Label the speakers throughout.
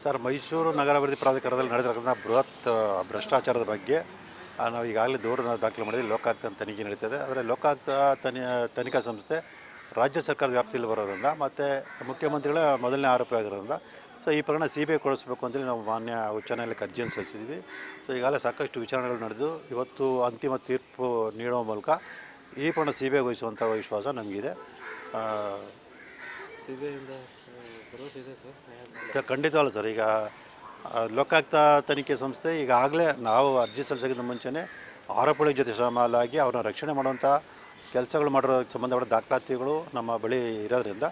Speaker 1: Sir, Mysuru ನಗರಾಭಿವೃದ್ಧಿ ಪ್ರಾಧಿಕಾರದಲ್ಲಿ ನಡೆದಿರತಕ್ಕಂಥ ಬೃಹತ್ ಭ್ರಷ್ಟಾಚಾರದ ಬಗ್ಗೆ ನಾವು ಈಗಾಗಲೇ ದೂರನ್ನು ದಾಖಲೆ ಮಾಡಿದ್ವಿ. ಲೋಕಾಯುಕ್ತ ತನಿಖೆ ನಡೀತದೆ. ಆದರೆ ಲೋಕಾಯುಕ್ತ ತನಿಖಾ ಸಂಸ್ಥೆ ರಾಜ್ಯ ಸರ್ಕಾರದ ವ್ಯಾಪ್ತಿಯಲ್ಲಿ ಬರೋದ್ರಿಂದ ಮತ್ತು ಮುಖ್ಯಮಂತ್ರಿಗಳ ಮೊದಲನೇ ಆರೋಪಿ ಆಗಿರೋದ್ರಿಂದ ಈ ಪ್ರಕರಣ CBI ಕೊಡಿಸಬೇಕು ಅಂತೇಳಿ ನಾವು ಮಾನ್ಯ ಉಚ್ಚ ನ್ಯಾಯಾಲಯಕ್ಕೆ ಅರ್ಜಿಯನ್ನು ಸಲ್ಲಿಸಿದ್ವಿ. ಈಗಾಗಲೇ ಸಾಕಷ್ಟು ವಿಚಾರಣೆಗಳು ನಡೆದು ಇವತ್ತು ಅಂತಿಮ ತೀರ್ಪು ನೀಡುವ ಮೂಲಕ ಈ ಪ್ರಕರಣ CBI ವಹಿಸುವಂಥ ವಿಶ್ವಾಸ ನಮಗಿದೆ. ಖಂಡಿತವಲ್ಲ ಸರ್. ಈಗ ಲೋಕಾಯುಕ್ತ ತನಿಖೆ ಸಂಸ್ಥೆ ಈಗಾಗಲೇ ನಾವು ಅರ್ಜಿ ಸಲ್ಲಿಸೋಕ್ಕಿಂತ ಮುಂಚೆನೇ ಆರೋಪಿಗಳ ಜೊತೆ ಶ್ರಮಲಾಗಿ ಅವ್ರನ್ನ ರಕ್ಷಣೆ ಮಾಡುವಂಥ ಕೆಲಸಗಳು ಮಾಡೋದಕ್ಕೆ ಸಂಬಂಧಪಟ್ಟ ದಾಖಲಾತಿಗಳು ನಮ್ಮ ಬಳಿ ಇರೋದ್ರಿಂದ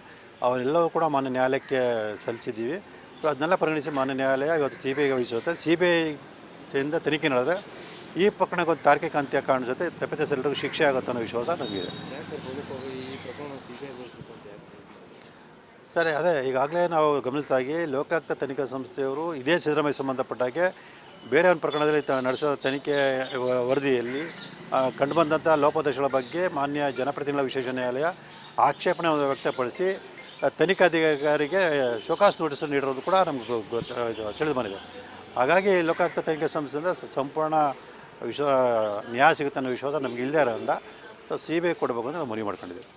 Speaker 1: ಅವನ್ನೆಲ್ಲವೂ ಕೂಡ ಮಾನ್ಯ ನ್ಯಾಯಾಲಯಕ್ಕೆ ಸಲ್ಲಿಸಿದ್ದೀವಿ. ಅದನ್ನೆಲ್ಲ ಪರಿಗಣಿಸಿ ಮಾನ್ಯ ನ್ಯಾಯಾಲಯ ಇವತ್ತು CBIಗೆ ವಹಿಸುತ್ತೆ. CBIಯಿಂದ ತನಿಖೆ ನಡೆದರೆ ಈ ಪ್ರಕರಣಕ್ಕೆ ಒಂದು ತಾರ್ಕಿಕ ಅಂತ್ಯ ಕಾಣಿಸುತ್ತೆ. ತಪ್ಪಿತಸ್ಥರೆಲ್ಲರಿಗೂ ಶಿಕ್ಷೆ ಆಗುತ್ತೆ ಅನ್ನೋ ವಿಶ್ವಾಸ ನಮಗಿದೆ. ಸರಿ, ಅದೇ ಈಗಾಗಲೇ ನಾವು ಗಮನಿಸಿದಾಗೆ ಲೋಕಾಯುಕ್ತ ತನಿಖಾ ಸಂಸ್ಥೆಯವರು ಇದೇ ಸಿದ್ದರಾಮಯ್ಯ ಸಂಬಂಧಪಟ್ಟಾಗೆ ಬೇರೆ ಒಂದು ಪ್ರಕರಣದಲ್ಲಿ ನಡೆಸಿದ ತನಿಖೆ ವರದಿಯಲ್ಲಿ ಕಂಡುಬಂದಂಥ ಲೋಪದೋಷಗಳ ಬಗ್ಗೆ ಮಾನ್ಯ ಜನಪ್ರತಿನಿಧಿಗಳ ವಿಶೇಷ ನ್ಯಾಯಾಲಯ ಆಕ್ಷೇಪಣೆ ವ್ಯಕ್ತಪಡಿಸಿ ತನಿಖಾಧಿಕಾರಿಗೆ ಶೋಕಾಸ್ ನೋಟಿಸ್ ನೀಡಿರೋದು ಕೂಡ ನಮಗೆ ತಿಳಿದು ಬಂದಿದೆ. ಹಾಗಾಗಿ ಲೋಕಾಯುಕ್ತ ತನಿಖಾ ಸಂಸ್ಥೆಯಿಂದ ಸಂಪೂರ್ಣ ನ್ಯಾಯ ಸಿಗುತ್ತೆ ಅನ್ನೋ ವಿಶ್ವಾಸ ನಮಗೆ ಇಲ್ಲದೇ ಇರೋದ್ರಿಂದ CBI ಕೊಡಬೇಕು ಅಂತ ನಾವು ಮನವಿ ಮಾಡ್ಕೊಂಡಿದ್ದೀವಿ.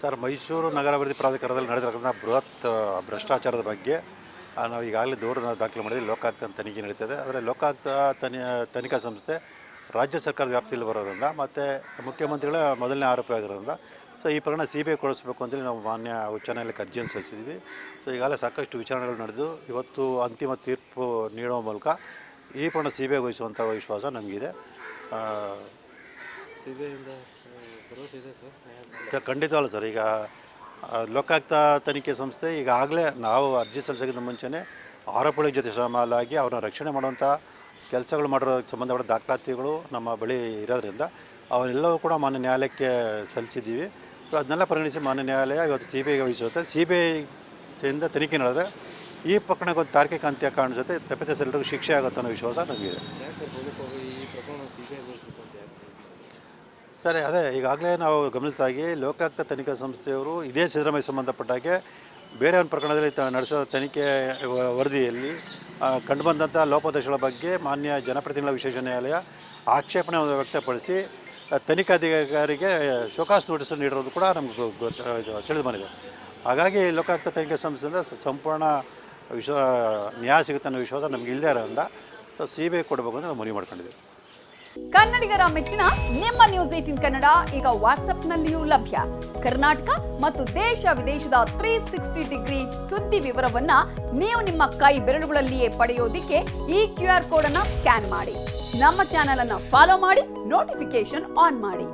Speaker 1: ಸರ್, ಮೈಸೂರು ನಗರಾಭಿವೃದ್ಧಿ ಪ್ರಾಧಿಕಾರದಲ್ಲಿ ನಡೆದಿರತಕ್ಕಂಥ ಬೃಹತ್ ಭ್ರಷ್ಟಾಚಾರದ ಬಗ್ಗೆ ನಾವು ಈಗಾಗಲೇ ದೂರನ್ನು ದಾಖಲೆ ಮಾಡಿದ್ವಿ. ಲೋಕಾಯುಕ್ತ ತನಿಖೆ ನಡೀತದೆ. ಆದರೆ ಲೋಕಾಯುಕ್ತ ತನಿಖಾ ಸಂಸ್ಥೆ ರಾಜ್ಯ ಸರ್ಕಾರದ ವ್ಯಾಪ್ತಿಯಲ್ಲಿ ಬರೋದ್ರಿಂದ ಮತ್ತು ಮುಖ್ಯಮಂತ್ರಿಗಳ ಮೊದಲನೇ ಆರೋಪಿ ಆಗಿರೋದ್ರಿಂದ ಈ ಪ್ರಕರಣ CBI ಕೊಡಿಸಬೇಕು ಅಂತೇಳಿ ನಾವು ಮಾನ್ಯ ಉಚ್ಚ ನ್ಯಾಯಾಲಯಕ್ಕೆ ಅರ್ಜಿಯನ್ನು ಸಲ್ಲಿಸಿದ್ವಿ. ಈಗಾಗಲೇ ಸಾಕಷ್ಟು ವಿಚಾರಣೆಗಳು ನಡೆದು ಇವತ್ತು ಅಂತಿಮ ತೀರ್ಪು ನೀಡುವ ಮೂಲಕ ಈ ಪ್ರಕರಣ CBI ವಹಿಸುವಂಥ ವಿಶ್ವಾಸ ನಮಗಿದೆ. ಖಂಡಿತವಲ್ಲ ಸರ್. ಈಗ ಲೋಕಾಯುಕ್ತ ತನಿಖೆ ಸಂಸ್ಥೆ ಈಗಾಗಲೇ ನಾವು ಅರ್ಜಿ ಸಲ್ಲಿಸೋಕ್ಕಿಂತ ಮುಂಚೆನೇ ಆರೋಪಿಗಳ ಜೊತೆ ಶ್ರಮಲಾಗಿ ಅವ್ರನ್ನ ರಕ್ಷಣೆ ಮಾಡುವಂಥ ಕೆಲಸಗಳು ಮಾಡೋದಕ್ಕೆ ಸಂಬಂಧಪಟ್ಟ ದಾಖಲಾತಿಗಳು ನಮ್ಮ ಬಳಿ ಇರೋದ್ರಿಂದ ಅವನ್ನೆಲ್ಲವೂ ಕೂಡ ಮಾನ್ಯ ನ್ಯಾಯಾಲಯಕ್ಕೆ ಸಲ್ಲಿಸಿದ್ದೀವಿ. ಅದನ್ನೆಲ್ಲ ಪರಿಗಣಿಸಿ ಮಾನ್ಯ ನ್ಯಾಯಾಲಯ ಇವತ್ತು CBIಗೆ ವಹಿಸುತ್ತೆ. CBIಯಿಂದ ತನಿಖೆ ನಡೆದರೆ ಈ ಪ್ರಕರಣಕ್ಕೆ ಒಂದು ತಾರ್ಕಿಕ ಅಂತ್ಯ ಕಾಣಿಸುತ್ತೆ. ತಪ್ಪಿತಸ್ಥರೆಲ್ಲರಿಗೂ ಶಿಕ್ಷೆ ಆಗುತ್ತೆ ಅನ್ನೋ ವಿಶ್ವಾಸ ನಮಗಿದೆ. ಸರಿ, ಅದೇ ಈಗಾಗಲೇ ನಾವು ಗಮನಿಸಿದಾಗೆ ಲೋಕಾಯುಕ್ತ ತನಿಖಾ ಸಂಸ್ಥೆಯವರು ಇದೇ ಸಿದ್ದರಾಮಯ್ಯ ಸಂಬಂಧಪಟ್ಟಾಗೆ ಬೇರೆ ಒಂದು ಪ್ರಕರಣದಲ್ಲಿ ನಡೆಸಿದ ತನಿಖೆ ವರದಿಯಲ್ಲಿ ಕಂಡುಬಂದಂಥ ಲೋಪದೋಷಗಳ ಬಗ್ಗೆ ಮಾನ್ಯ ಜನಪ್ರತಿನಿಧಿಗಳ ವಿಶೇಷ ನ್ಯಾಯಾಲಯ ಆಕ್ಷೇಪಣೆ ವ್ಯಕ್ತಪಡಿಸಿ ತನಿಖಾಧಿಕಾರಿಗೆ ಶೋಕಾಸ್ ನೋಟಿಸ್ ನೀಡಿರೋದು ಕೂಡ ನಮಗೆ ತಿಳಿದು ಬಂದಿದೆ. ಹಾಗಾಗಿ ಲೋಕಾಯುಕ್ತ ತನಿಖಾ ಸಂಸ್ಥೆಯಿಂದ ಸಂಪೂರ್ಣ ನ್ಯಾಯ ಸಿಗುತ್ತೆ ಅನ್ನೋ ವಿಶ್ವಾಸ ನಮಗೆ ಇಲ್ಲದೇ ಇರೋದ್ರಿಂದ CBI ಕೊಡಬೇಕು ಅಂತ ನಾವು ಮನವಿ ಮಾಡ್ಕೊಂಡಿದ್ದೀವಿ.
Speaker 2: ಕನ್ನಡಿಗರ ಮೆಚ್ಚಿನ ನಿಮ್ಮ ನ್ಯೂಸ್ 18 ಕನ್ನಡ ಈಗ ವಾಟ್ಸ್ಆಪ್ನಲ್ಲಿಯೂ ಲಭ್ಯ. ಕರ್ನಾಟಕ ಮತ್ತು ದೇಶ ವಿದೇಶದ 360 ಡಿಗ್ರಿ ಸುದ್ದಿ ವಿವರವನ್ನ ನೀವು ನಿಮ್ಮ ಕೈ ಬೆರಳುಗಳಲ್ಲಿಯೇ ಪಡೆಯೋದಿಕ್ಕೆ ಈ QR ಕೋಡ್ ಅನ್ನು ಸ್ಕ್ಯಾನ್ ಮಾಡಿ. ನಮ್ಮ ಚಾನೆಲ್ ಅನ್ನು ಫಾಲೋ ಮಾಡಿ, ನೋಟಿಫಿಕೇಶನ್ ಆನ್ ಮಾಡಿ.